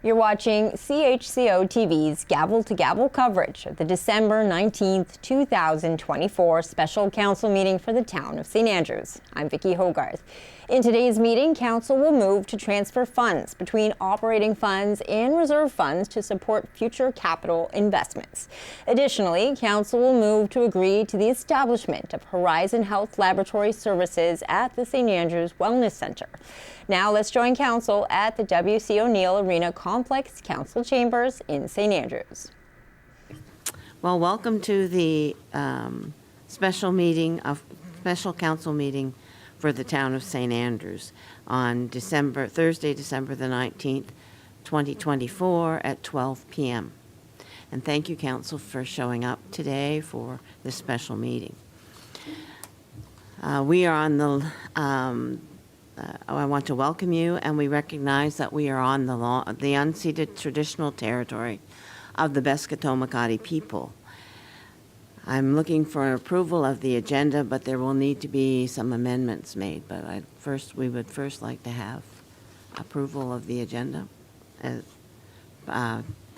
You're watching CHCO-TV's gavel-to-gavel coverage of the December 19th, 2024 Special Council meeting for the town of St. Andrews. I'm Vicki Hogarth. In today's meeting, Council will move to transfer funds between operating funds and reserve funds to support future capital investments. Additionally, Council will move to agree to the establishment of Horizon Health Laboratory Services at the St. Andrews Wellness Center. Now let's join Council at the W.C. O'Neill Arena Complex Council Chambers in St. Andrews. Well, welcome to the special council meeting for the town of St. Andrews on Thursday, December the 19th, 2024 at 12 p.m. And thank you, Council, for showing up today for this special meeting. We are on the I want to welcome you, and we recognize that we are on the unceded traditional territory of the Beskotomakati people. I'm looking for approval of the agenda, but there will need to be some amendments made. But we would first like to have approval of the agenda.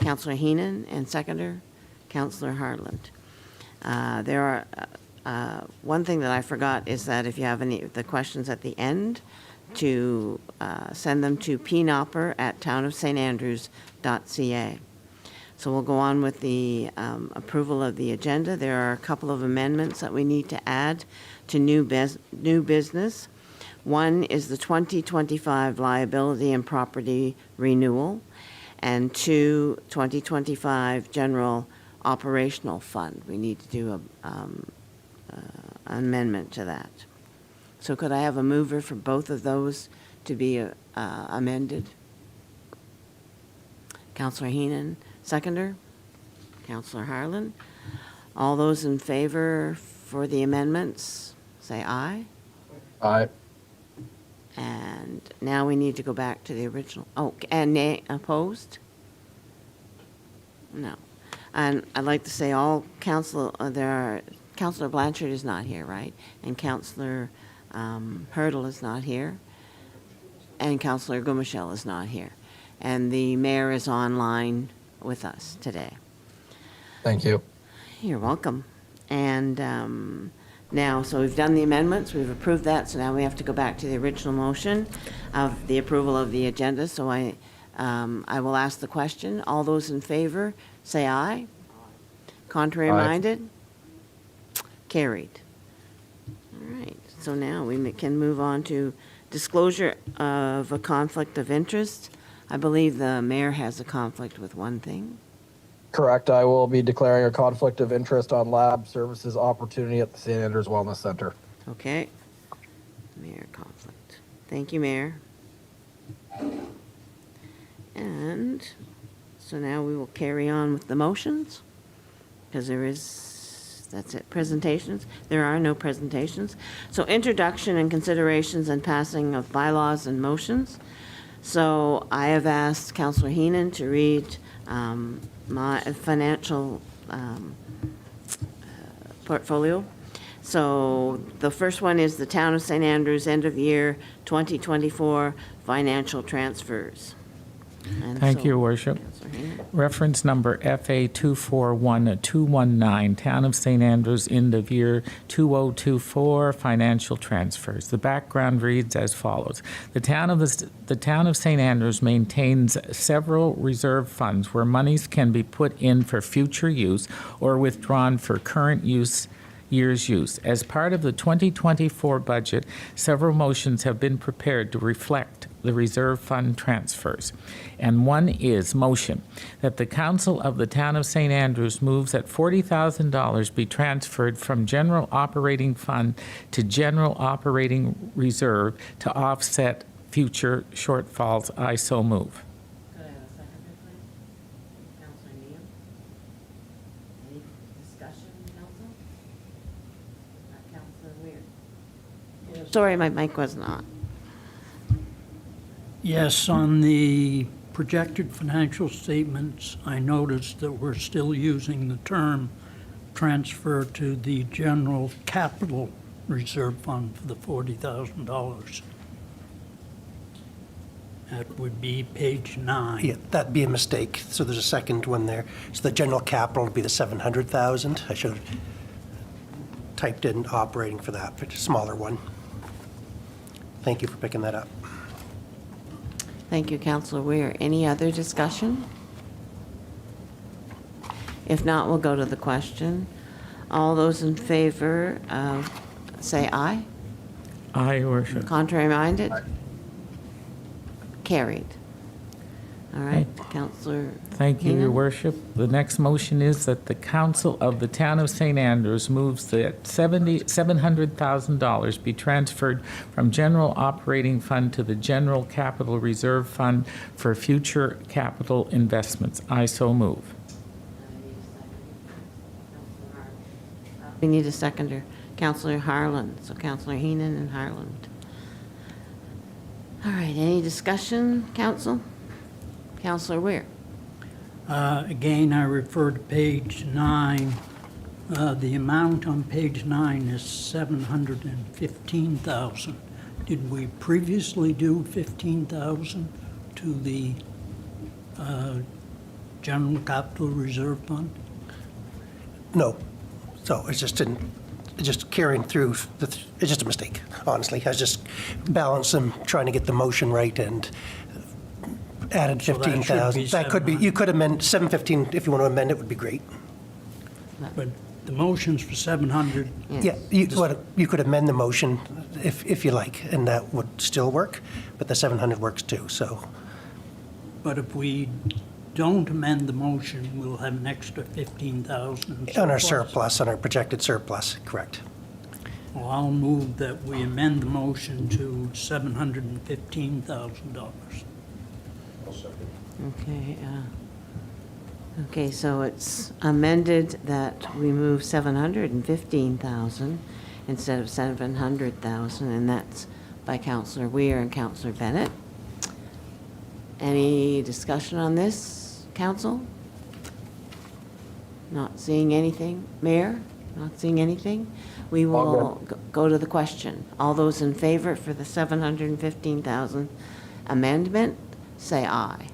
Councillor Heenan and seconder, Councillor Harland. There are one thing that I forgot is that if you have any of the questions at the end, to send them to pnopper@townofstandrews.ca. So we'll go on with the approval of the agenda. There are a couple of amendments that we need to add to new business. One is the 2025 liability and property renewal, and 2025 general operational fund. We need to do an amendment to that. So could I have a mover for both of those to be amended? Councillor Heenan, seconder. Councillor Harlan. All those in favor for the amendments, say aye. Aye. And now we need to go back to the original. Oh, and nay, opposed? No. And I'd like to say all Councillor Blanchard is not here, right? And Councillor Hurdle is not here, and Councillor Gumashell is not here, and the mayor is online with us today. Thank you. You're welcome. And now, so we've done the amendments, we've approved that, so now we have to go back to the original motion of the approval of the agenda. So I will ask the question. All those in favor, say aye. Contrary minded? Carried. All right. So now we can move on to disclosure of a conflict of interest. I believe the mayor has a conflict with one thing. Correct. I will be declaring a conflict of interest on lab services opportunity at the St. Andrews Wellness Center. Okay. Mayor conflict. Thank you, Mayor. And so now we will carry on with the motions because that's it. Presentations. There are no presentations. So introduction and considerations and passing of bylaws and motions. So I have asked Councillor Heenan to read my financial portfolio. So the first one is the Town of St. Andrews end of year 2024 financial transfers. And Thank you, Your Worship. Reference number FA 241219, Town of St. Andrews, end of year 2024 financial transfers. The background reads as follows. The town of St. Andrews maintains several reserve funds where monies can be put in for future use or withdrawn for current year's use. As part of the 2024 budget, several motions have been prepared to reflect the reserve fund transfers. And one is motion that the Council of the Town of St. Andrews moves that $40,000 be transferred from general operating fund to general operating reserve to offset future shortfalls. I so move. Could I have a seconder, please? Councillor Neal? Any discussion, Council? Councillor Weir? Sorry, my mic wasn't on. Yes, on the projected financial statements, I noticed that we're still using the term transfer to the general capital reserve fund for the $40,000. That would be page 9. Yeah, that'd be a mistake. So there's a second one there. So the general capital would be the 700,000. I should have typed in operating for that, but a smaller one. Thank you for picking that up. Thank you, Councillor Weir. Any other discussion? If not, we'll go to the question. All those in favor, say aye. Aye, Your Worship. Contrary minded? Carried. All right, Councillor. Thank you, Your Heenan? Worship. The next motion is that the Council of the Town of St. Andrews moves that $700,000 be transferred from General Operating Fund to the General Capital Reserve Fund for future capital investments. I so move. We need a seconder. Councillor Harlan. So Councillor Heenan and Harlan. All right, any discussion, Council? Councillor Weir. Again, I refer to page 9. The amount on page 9 is $715,000. Did we previously do $15,000 to the General Capital Reserve Fund? No. So it's just carrying through, it's just a mistake, honestly. I was just balancing, trying to get the motion right and added So that should be 15,000. That could be, you could amend, 715, if you want to amend it, would be great. But the motion's for 700. Yeah, you could amend the motion if you like, and that would still work, but the 700 works too, so. But if we don't amend the motion, we'll have an extra 15,000. On our surplus, on our projected surplus, correct. Well, I'll move that we amend the motion to $715,000. Okay, so it's amended that we move 715,000 instead of 700,000, and that's by Councillor Weir and Councillor Bennett. Any discussion on this, Council? Not seeing anything. Mayor? Not seeing anything? We will go to the question. All those in favor for the 715,000 amendment, say aye.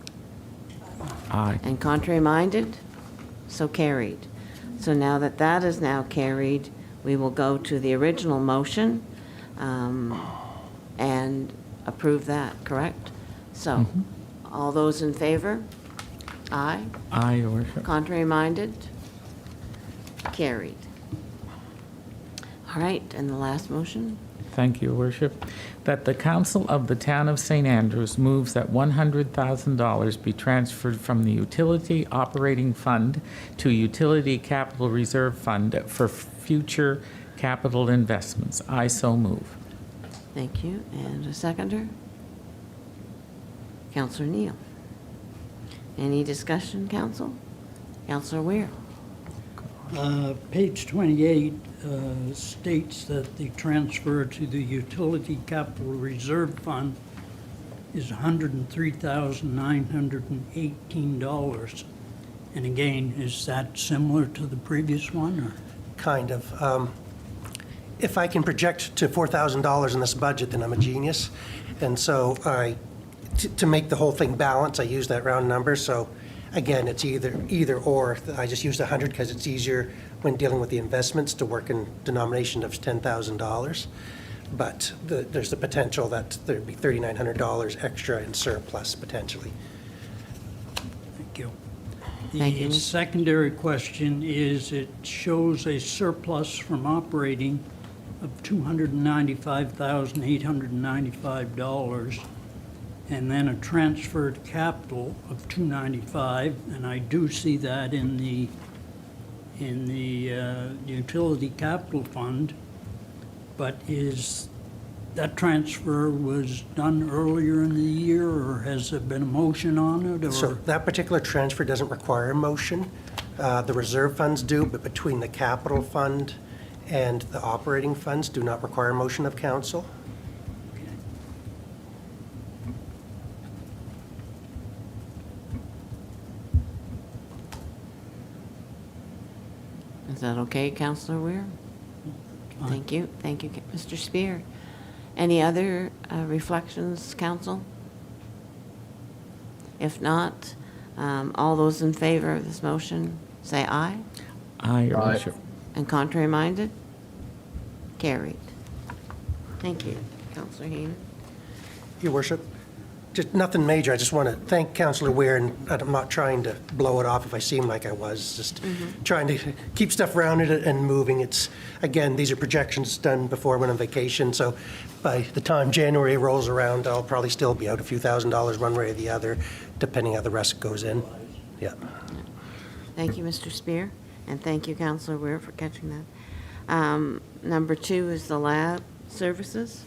Aye. And contrary minded? So carried. So now that that is now carried, we will go to the original motion and approve that, correct? So, all those in favor? Aye. Aye, Your Worship. Contrary minded? Carried. All right, and the last motion? Thank you, Your Worship. That the Council of the Town of St. Andrews moves that $100,000 be transferred from the Utility Operating Fund to Utility Capital Reserve Fund for future capital investments. I so move. Thank you. And a seconder? Councillor Neal. Any discussion, Council? Councillor Weir. Page 28 states that the transfer to the Utility Capital Reserve Fund is $103,918. And again, is that similar to the previous one, or? Kind of. If I can project to $4,000 in this budget, then I'm a genius. And so to make the whole thing balance, I use that round number. So again, it's either or. I just used 100 because it's easier when dealing with the investments to work in denomination of $10,000. But there's the potential that there'd be $3,900 extra in surplus potentially. Thank you. Thank you. The secondary question is, it shows a surplus from operating of $295,895, and then a transferred capital of $295, and I do see that in the utility capital fund, but is that transfer was done earlier in the year, or has there been a motion on it, or? So that particular transfer doesn't require a motion. The reserve funds do, but between the capital fund and the operating funds do not require a motion of council. Is that okay, Councillor Weir? Fine. Thank you. Thank you, Mr. Spear. Any other reflections, Council? If not, all those in favor of this motion, say aye. Aye, Your Aye. Worship. And contrary-minded? Carried. Thank you, Councillor Heenan. Your worship, just nothing major. I just want to thank Councillor Weir, and I'm not trying to blow it off if I seem like I was, just trying to keep stuff rounded and moving. It's, again, these are projections done before I went on vacation, so by the time January rolls around, I'll probably still be out a few $1,000s one way or the other, depending how the rest goes in. Yeah. Thank you, Mr. Spear, and thank you, Councillor Weir, for catching that. Number 2 is the lab services.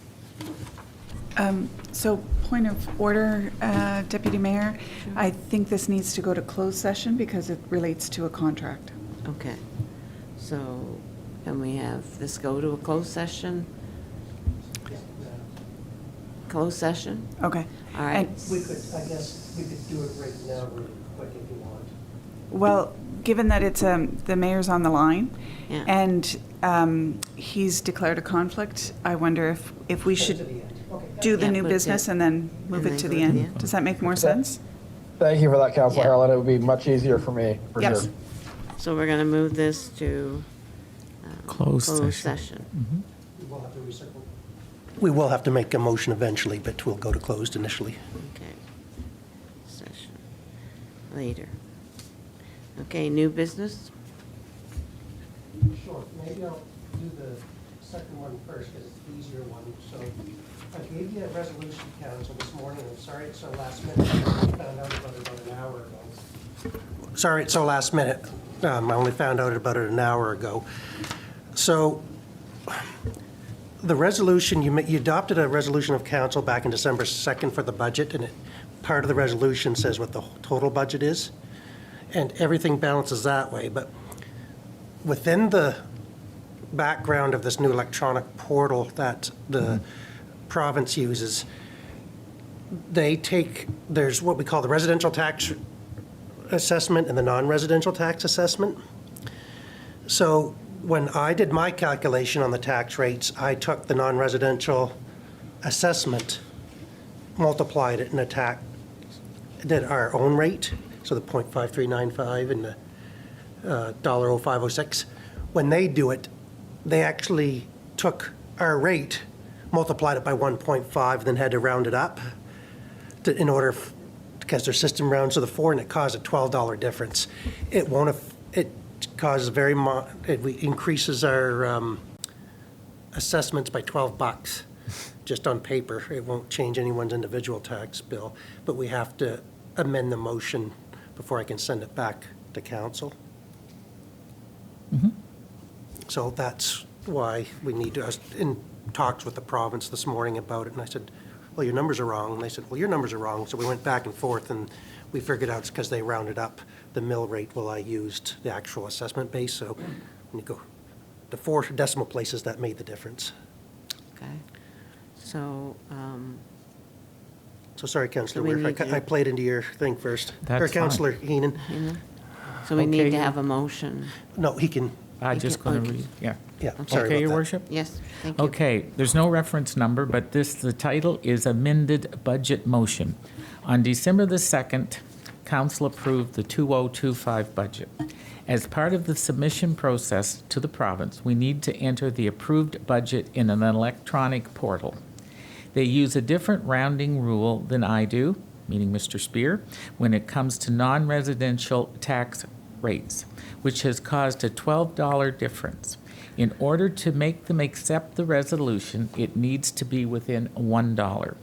So, point of order, Deputy Mayor, I think this needs to go to closed session because it relates to a contract. Okay. So can we have this go to a closed session? Closed session? Okay. All right. And- We could, I guess, we could do it right now really quick if you want. Well, given that it's, the mayor's on the line, Yeah. and he's declared a conflict, I wonder if we should do the Yeah, new put it- business and then move and it to then the go to the end. end. Does that make more sense? Thank you for that, Councilor Yeah. Harlan. It would be much easier for me, for Yep. sure. So we're going to move this to Closed closed session. session. We will have to make a motion eventually, but we'll go to closed initially. Okay. Session later. Okay, new business? Sure, maybe I'll do the second one first, because it's the easier one. So I gave you a resolution, Council, this morning. I'm sorry it's so last minute. I only found out about it about an hour ago. Sorry it's so last minute. I only found out about it an hour ago. So the resolution, you adopted a resolution of council back in December 2nd for the budget, and part of the resolution says what the total budget is, and everything balances that way. But within the background of this new electronic portal that the province uses, there's what we call the residential tax assessment and the non-residential tax assessment. So when I did my calculation on the tax rates, I took the non-residential assessment, multiplied it, and did our own rate, so the 0.5395 and the $0.0506. When they do it, they actually took our rate, multiplied it by 1.5, and then had to round it up because their system rounds to the 4, and it caused a $12 difference. It causes it increases our assessments by $12 just on paper. It won't change anyone's individual tax bill, but we have to amend the motion before I can send it back to council. So that's why we need to, I was in talks with the province this morning about it, and I said, well, your numbers are wrong. And they said, well, your numbers are wrong. So we went back and forth, and we figured out it's because they rounded up the mill rate while I used the actual assessment base. So when you go to 4 decimal places, that made the difference. Okay. So, So sorry, Councillor So we Weir, need to- I played into your thing first. That's Or fine. Councillor Heenan. so we Okay, need to you- have a motion. No, he can, I'm just going to Okay. read, yeah. yeah, I'm sorry Okay, about Your that. Worship? Yes, thank you. Okay, there's no reference number, but the title is amended budget motion. On December the 2nd, council approved the 2025 budget. As part of the submission process to the province, we need to enter the approved budget in an electronic portal. They use a different rounding rule than I do, meaning Mr. Spear, when it comes to non-residential tax rates, which has caused a $12 difference. In order to make them accept the resolution, it needs to be within $1.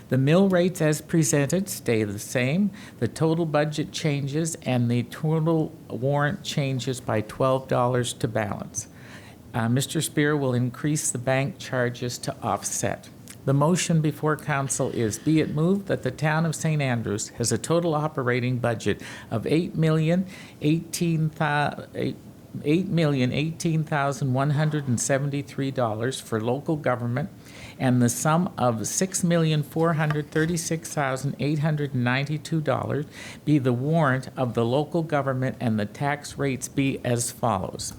The mill rates as presented stay the same, the total budget changes, and the total warrant changes by $12 to balance. Mr. Spear will increase the bank charges to offset. The motion before council is, be it moved that the town of St. Andrews has a total operating budget of $8,018,173 for local government, and the sum of $6,436,892 be the warrant of the local government, and the tax rates be as follows.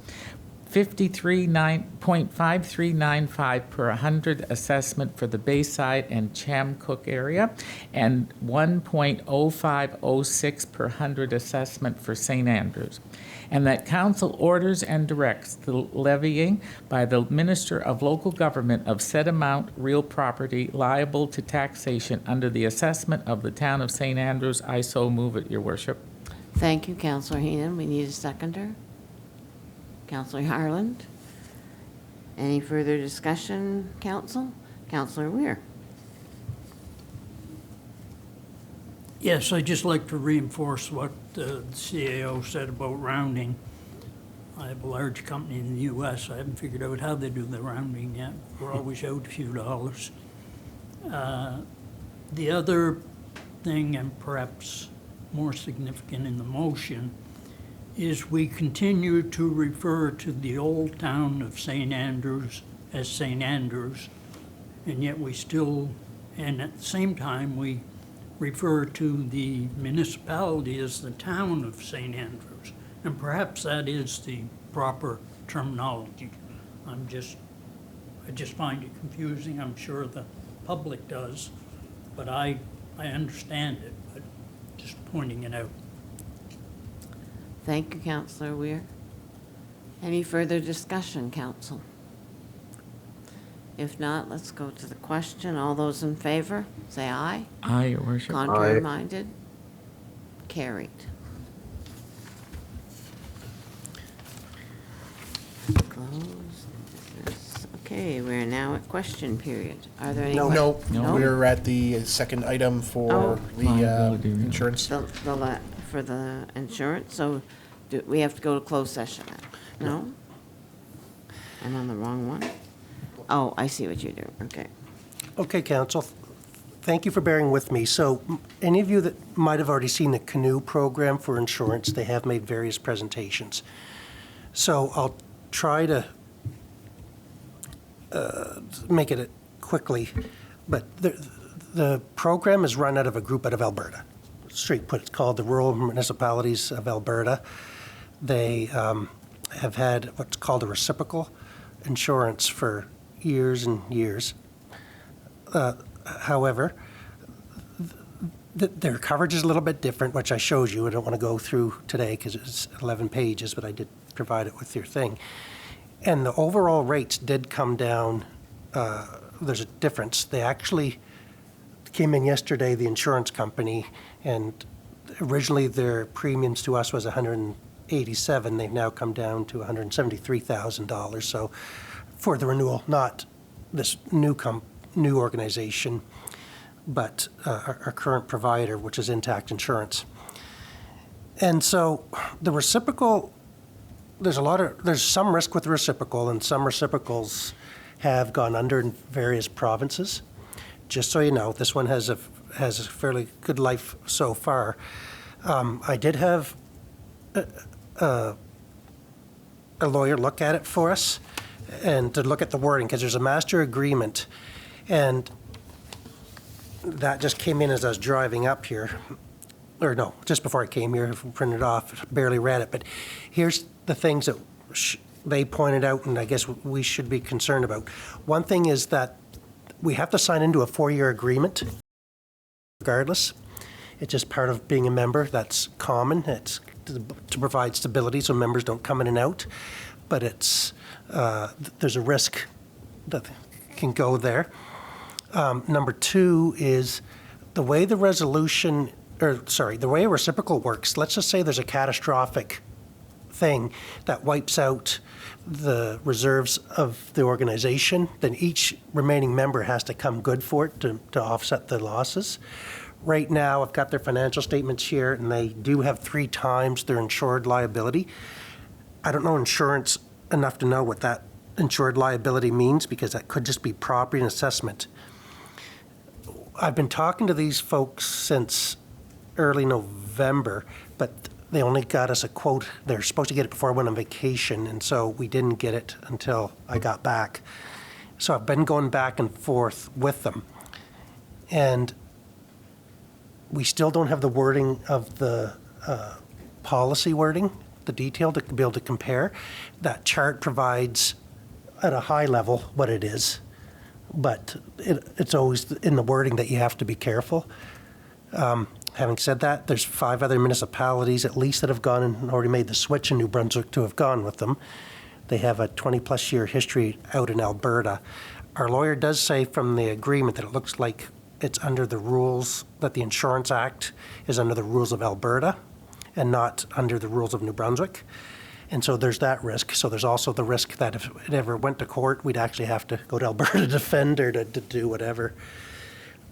53.5395 per 100 assessment for the Bayside and Chamcook area, and 1.0506 per 100 assessment for St. Andrews. And that council orders and directs the levying by the Minister of Local Government of said amount real property liable to taxation under the assessment of the town of St. Andrews. I so move it, Your Worship. Thank you, Councillor Heenan. We need a seconder. Councillor Harland. Any further discussion, Council? Councillor Weir. Yes, I'd just like to reinforce what the CAO said about rounding. I have a large company in the US. I haven't figured out how they do the rounding yet. We're always out a few dollars. The other thing, and perhaps more significant in the motion, is we continue to refer to the old town of St. Andrews as St. Andrews, and yet we still, and at the same time, we refer to the municipality as the town of St. Andrews. And perhaps that is the proper terminology. I just find it confusing. I'm sure the public does, but I understand it, but just pointing it out. Thank you, Councillor Weir. Any further discussion, Council? If not, let's go to the question. All those in favor, say aye. Aye, Your Worship. Contrary minded? Carried. Close. Okay, we're now at question period. Are there any? No, No. we're at the second item for Oh. the Liability. insurance. For the insurance, so do we have to go to closed session now? No? I'm on the wrong one? Oh, I see what you do, okay. Okay, Council, thank you for bearing with me. So any of you that might have already seen the CANOE program for insurance, they have made various presentations. So I'll try to make it quickly, but the program is run out of a group out of Alberta. Straight put, it's called the Rural Municipalities of Alberta. They have had what's called a reciprocal insurance for years and years. However, their coverage is a little bit different, which I showed you. I don't want to go through today because it's 11 pages, but I did provide it with your thing. And the overall rates did come down. There's a difference. They actually came in yesterday, the insurance company, and originally their premiums to us was $187. They've now come down to $173,000. So for the renewal, not this new organization, but our current provider, which is Intact Insurance. And so the reciprocal, there's some risk with reciprocal, and some reciprocals have gone under in various provinces. Just so you know, this one has a fairly good life so far. I did have a lawyer look at it for us and to look at the wording, because there's a master agreement, and that just came in as I was driving up here. Or no, just before I came here, printed it off, barely read it. But here's the things that they pointed out, and I guess we should be concerned about. One thing is that we have to sign into a 4-year agreement regardless. It's just part of being a member. That's common. It's to provide stability so members don't come in and out. But it's there's a risk that can go there. Number two is the way the resolution, the way a reciprocal works. Let's just say there's a catastrophic thing that wipes out the reserves of the organization, then each remaining member has to come good for it to offset the losses. Right now, I've got their financial statements here, and they do have 3 times their insured liability. I don't know insurance enough to know what that insured liability means, because that could just be property and assessment. I've been talking to these folks since early November, but they only got us a quote. They're supposed to get it before I went on vacation, and so we didn't get it until I got back. So I've been going back and forth with them. And we still don't have the wording of the policy wording the detail to be able to compare. That chart provides at a high level what it is, but it's always in the wording that you have to be careful. Having said that, there's 5 other municipalities at least that have gone and already made the switch in New Brunswick to have gone with them. They have a 20-plus year history out in Alberta. Our lawyer does say from the agreement that it looks like it's under the rules, that the Insurance Act is under the rules of Alberta and not under the rules of New Brunswick. And so there's that risk. So there's also the risk that if it ever went to court, we'd actually have to go to Alberta to defend or to do whatever.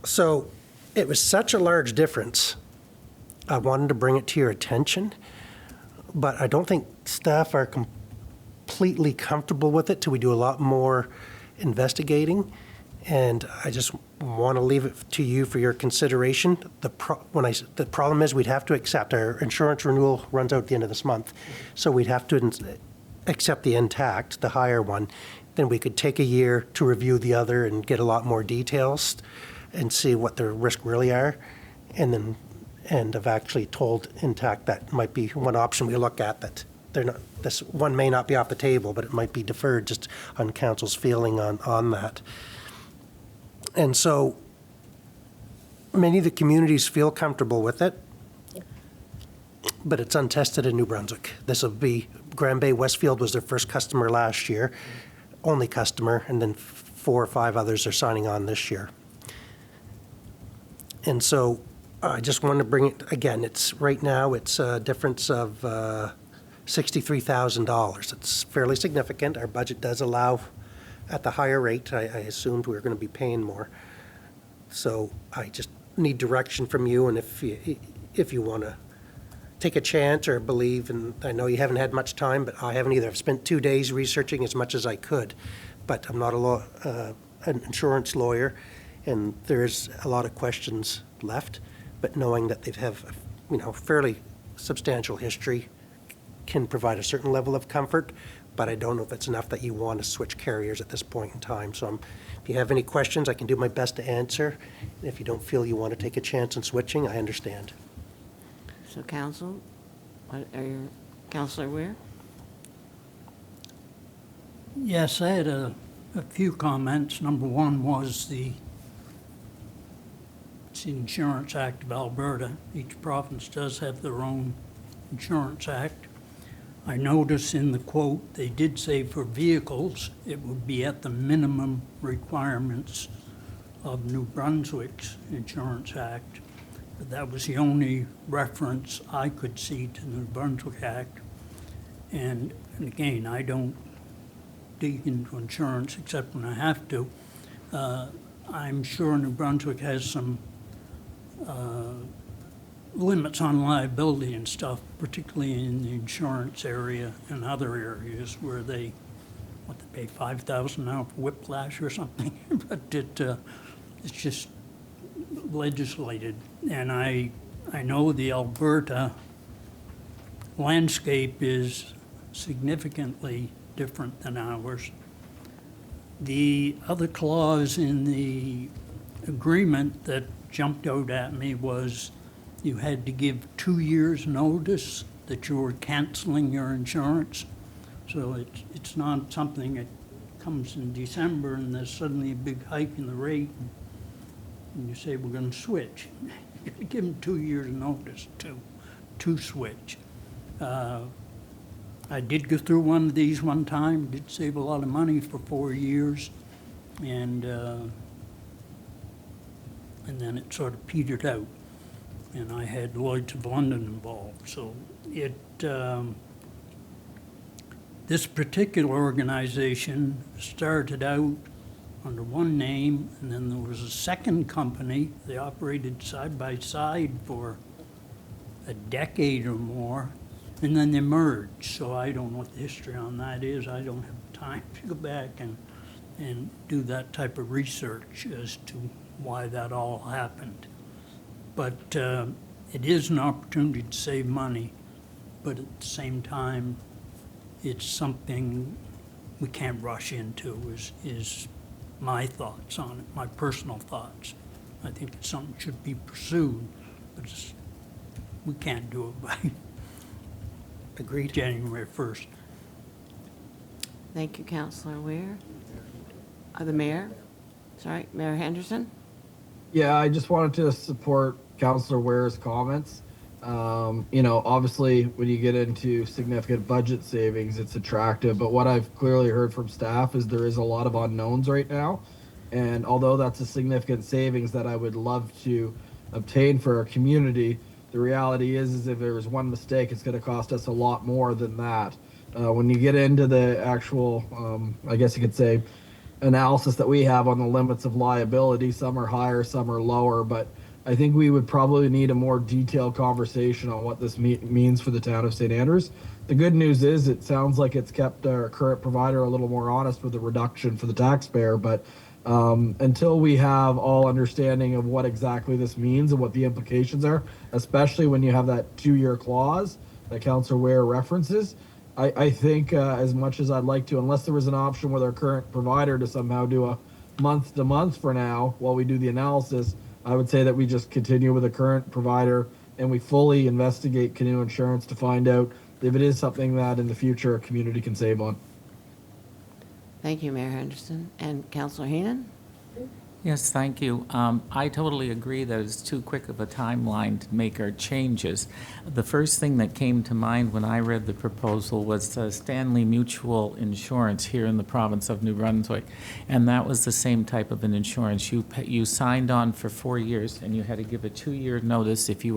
So it was such a large difference. I wanted to bring it to your attention, but I don't think staff are completely comfortable with it till we do a lot more investigating. And I just want to leave it to you for your consideration. The problem is we'd have to accept our insurance renewal runs out at the end of this month, so we'd have to accept the intact, the higher one. Then we could take a year to review the other and get a lot more details and see what the risks really are. And I've actually told Intact that might be one option we look at, that they're not, this one may not be off the table, but it might be deferred just on council's feeling on that. And so many of the communities feel comfortable with it, but it's untested in New Brunswick. This will be, Grand Bay Westfield was their first customer last year, only customer, and then 4 or 5 others are signing on this year. And so I just wanted to bring it, again, it's right now, it's a difference of $63,000. It's fairly significant. Our budget does allow at the higher rate. I assumed we were going to be paying more. So I just need direction from you, and if you want to take a chance or believe, and I know you haven't had much time, but I haven't either. I've spent 2 days researching as much as I could, but I'm not an insurance lawyer, and there's a lot of questions left. But knowing that they have, fairly substantial history can provide a certain level of comfort, but I don't know if it's enough that you want to switch carriers at this point in time. So if you have any questions, I can do my best to answer. If you don't feel you want to take a chance in switching, I understand. So council, what are your, Councillor Weir? Yes, I had a few comments. Number one was it's the Insurance Act of Alberta. Each province does have their own Insurance Act. I noticed in the quote, they did say for vehicles, it would be at the minimum requirements of New Brunswick's Insurance Act. But that was the only reference I could see to the New Brunswick Act. And again, I don't dig into insurance except when I have to. I'm sure New Brunswick has some limits on liability and stuff, particularly in the insurance area and other areas where they pay $5,000 now for whiplash or something. But it's just legislated. And I know the Alberta landscape is significantly different than ours. The other clause in the agreement that jumped out at me was you had to give 2 years' notice that you were canceling your insurance. So it's not something that comes in December and there's suddenly a big hike in the rate and you say, we're going to switch. You got to give them 2 years' notice to switch. I did go through one of these one time, did save a lot of money for 4 years, and then it sort of petered out. And I had Lloyd's of London involved. So this particular organization started out under one name, and then there was a second company. They operated side by side for a decade or more, and then they merged. So I don't know what the history on that is. I don't have time to go back and do that type of research as to why that all happened. But it is an opportunity to save money, but at the same time, it's something we can't rush into, is my thoughts on it, my personal thoughts. I think it's something that should be pursued, but we can't do it Agreed. January 1st. Thank you, Councillor Weir. The mayor? Sorry, Mayor Henderson? Yeah, I just wanted to support Councillor Ware's comments. You know, obviously, when you get into significant budget savings, it's attractive. But what I've clearly heard from staff is there is a lot of unknowns right now. And although that's a significant savings that I would love to obtain for our community, the reality is if there's one mistake, it's going to cost us a lot more than that. When you get into the actual, I guess you could say, analysis that we have on the limits of liability, some are higher, some are lower, but I think we would probably need a more detailed conversation on what this means for the town of St. Andrews. The good news is it sounds like it's kept our current provider a little more honest with the reduction for the taxpayer, but until we have all understanding of what exactly this means and what the implications are, especially when you have that 2-year clause that Councillor Ware references, I think as much as I'd like to, unless there was an option with our current provider to somehow do a month to month for now while we do the analysis, I would say that we just continue with the current provider and we fully investigate Canoe Insurance to find out if it is something that in the future a community can save on. Thank you, Mayor Henderson. And Councillor Heenan? Yes, thank you. I totally agree that it's too quick of a timeline to make our changes. The first thing that came to mind when I read the proposal was Stanley Mutual Insurance here in the province of New Brunswick, and that was the same type of an insurance. You signed on for 4 years, and you had to give a 2-year notice if you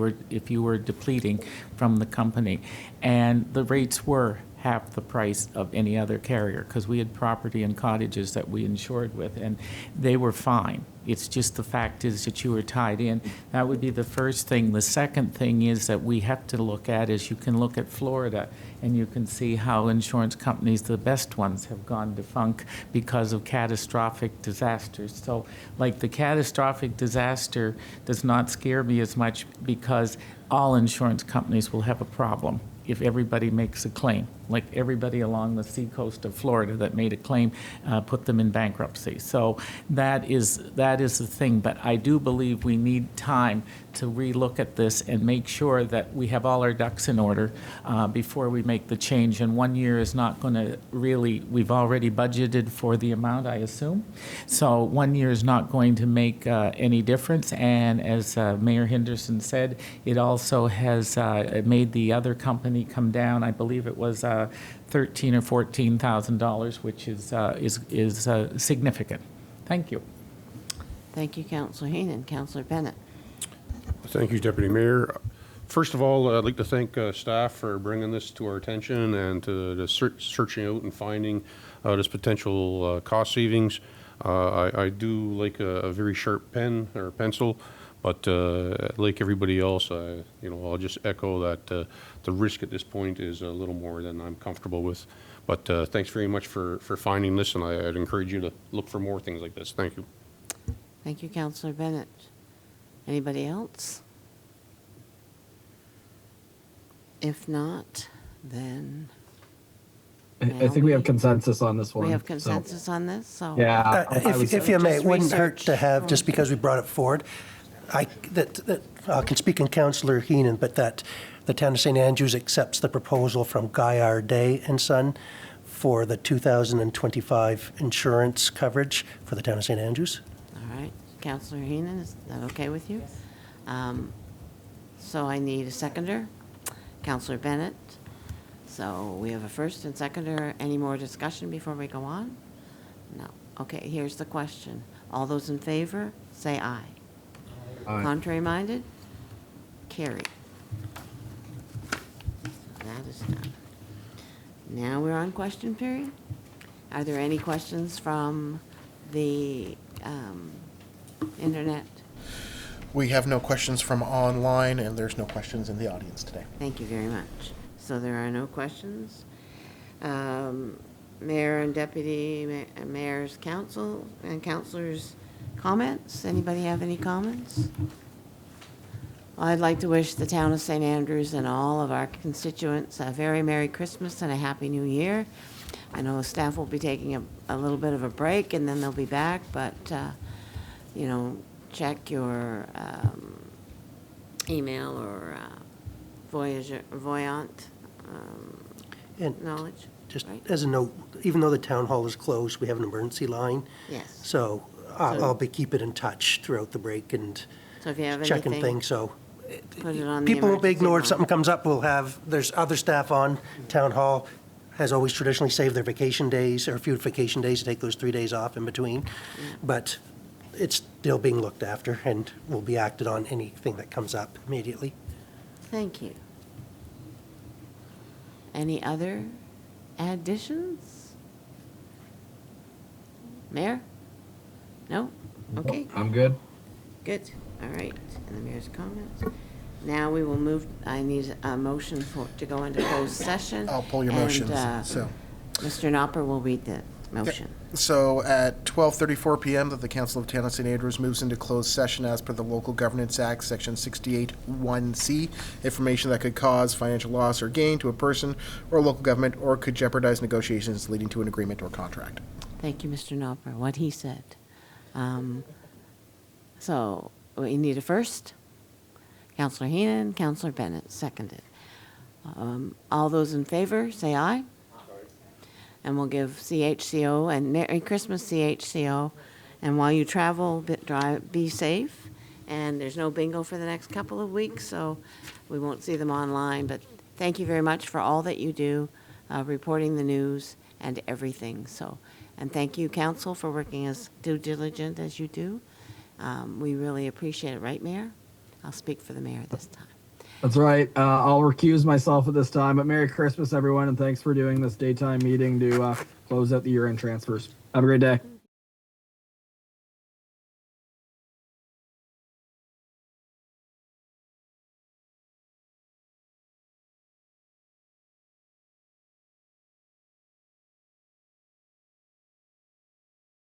were depleting from the company, and the rates were half the price of any other carrier because we had property and cottages that we insured with, and they were fine. It's just the fact is that you were tied in. That would be the first thing. The second thing is that we have to look at is you can look at Florida and you can see how insurance companies, the best ones, have gone defunct because of catastrophic disasters. So like the catastrophic disaster does not scare me as much because all insurance companies will have a problem if everybody makes a claim, like everybody along the seacoast of Florida that made a claim, put them in bankruptcy. So that is the thing. But I do believe we need time to relook at this and make sure that we have all our ducks in order before we make the change. And 1 year is not going to really, we've already budgeted for the amount, I assume. So 1 year is not going to make any difference. And as Mayor Henderson said, it also has made the other company come down. I believe it was $13,000 or $14,000, which is significant. Thank you. Thank you, Councillor Heenan. Councillor Bennett? Thank you, Deputy Mayor. First of all, I'd like to thank staff for bringing this to our attention and to searching out and finding this potential cost savings. I do like a very sharp pen or pencil, but like everybody else, I'll just echo that the risk at this point is a little more than I'm comfortable with. But thanks very much for finding this, and I'd encourage you to look for more things like this. Thank you. Thank you, Councillor Bennett. Anybody else? If not, then I think we have consensus on this one. we have consensus on this, so. Yeah. If you may, it Just wouldn't hurt to research. have, just because we brought it forward, I can speak in Councillor Heenan, but that the town of St. Andrews accepts the proposal from Gaillard Day and Son for the 2025 insurance coverage for the town of St. Andrews. All right, Councillor Heenan, is that okay with you? So I need a seconder. Councillor Bennett. So we have a first and seconder. Any more discussion before we go on? No. Okay, here's the question. All those in favor, say aye. Aye. Contrary minded? Carry. That is done. Now we're on question period. Are there any questions from the internet? We have no questions from online, and there's no questions in the audience today. Thank you very much. So there are no questions. Mayor and Deputy Mayor's Council and Councilors' comments. Anybody have any comments? Well, I'd like to wish the town of St. Andrews and all of our constituents a very Merry Christmas and a Happy New Year. I know staff will be taking a little bit of a break and then they'll be back, but, check your email or Voyant And knowledge? just right? as a note, even though the town hall is closed, we have an emergency line. Yes. So I'll be keeping in touch throughout the break and So if you have checking anything, things, so put it on the people won't be emergency ignored. If line. something comes up, there's other staff on. Town hall has always traditionally saved their vacation days, or a few vacation days to take those 3 days off in between. But it's still being looked after and will be acted on anything that comes up immediately. Thank you. Any other additions? Mayor? No? Okay, I'm good. good. All right, and the mayor's comments. Now we will move, I need a motion to go into closed session. I'll pull your and, motions. So, Mr. Nopper will read the motion. so at 12:34 p.m., that the Council of Town of St. Andrews moves into closed session as per the Local Governance Act, Section 68(1)C. Information that could cause financial loss or gain to a person or local government or could jeopardize negotiations leading to an agreement or contract. Thank you, Mr. Nopper, what he said. So we need a first. Councillor Heenan, Councillor Bennett, seconded. All those in favor, say aye. And we'll give CHCO, and Merry Christmas, CHCO. And while you travel, be safe. And there's no bingo for the next couple of weeks, so we won't see them online. But thank you very much for all that you do, reporting the news and everything. So, and thank you, Council, for working as due diligent as you do. We really appreciate it, right, Mayor? I'll speak for the mayor this time. That's right. I'll recuse myself at this time, but Merry Christmas, everyone, and thanks for doing this daytime meeting to close out the year-end transfers. Have a great day.